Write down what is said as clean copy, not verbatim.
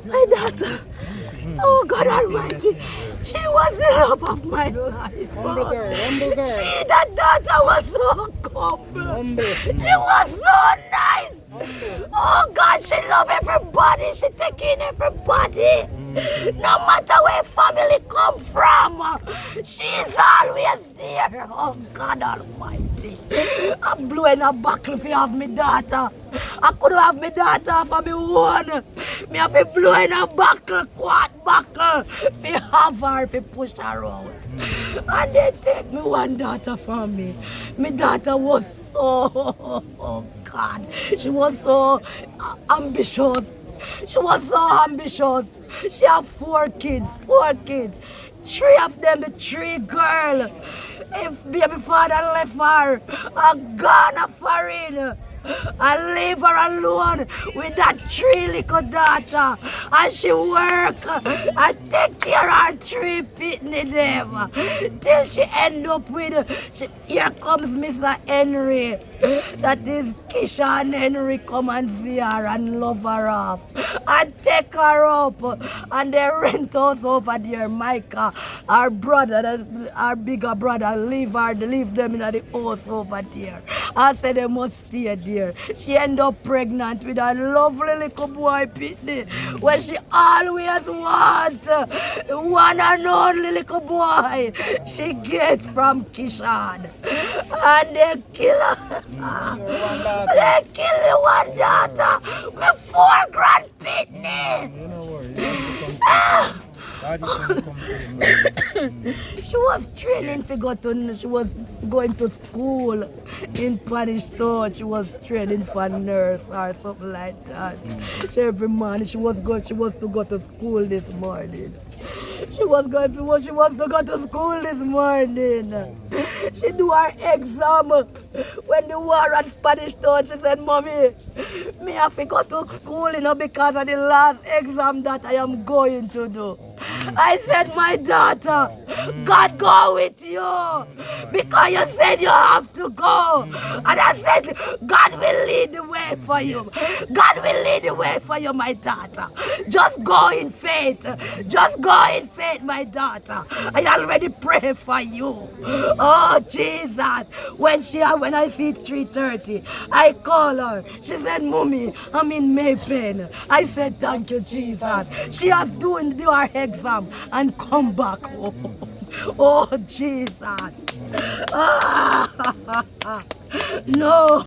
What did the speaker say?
My daughter, oh God Almighty, she was the love of my life. Humble girl, humble girl. That daughter was so humble. She was so nice. Oh God, she loved everybody. She take in everybody. No matter where family come from, she's always there. Oh God Almighty. I'm blowing a buckle if you have me daughter. I couldn't have my daughter for me one. Me have to blow in a buckle, quad buckle, if you have her, if you push her out. And they take me one daughter from me. My daughter was so, oh God, she was so ambitious. She was so ambitious. She have 4 kids, 4 kids. 3 of them, the 3 girl. If baby father left her, I'm gone foreign. I leave her alone with that 3 little daughter. And she work and take care of her 3 pitney them. Till she end up with, here comes Mr. Henry. That is Kisha and Henry come and see her and love her off. And take her up. And they rent us over there, Micah. Our brother, our bigger brother, leave them in the house over there. I said they must stay there. She ended up pregnant with a lovely little boy, Pitney, where she always want one and only little boy she get from Kishan. And they kill her. They kill me one daughter, my 4 grand Pitney. She was training to go to, she was going to school in Spanish Town. She was training for nurse or something like that. Every morning she was to go to school this morning. She was to go to school this morning. She do her exam. When the war at Spanish Town, she said, Mommy, me have to go to school, because of the last exam that I am going to do. I said, my daughter, God go with you, because you said you have to go. And I said, God will lead the way for you. God will lead the way for you, my daughter. Just go in faith. Just go in faith, my daughter. I already pray for you. Oh, Jesus. When I see 3:30, I call her. She said, Mommy, I'm in Maypen. I said, thank you, Jesus. She has do her exam and come back home. Oh, Jesus. No.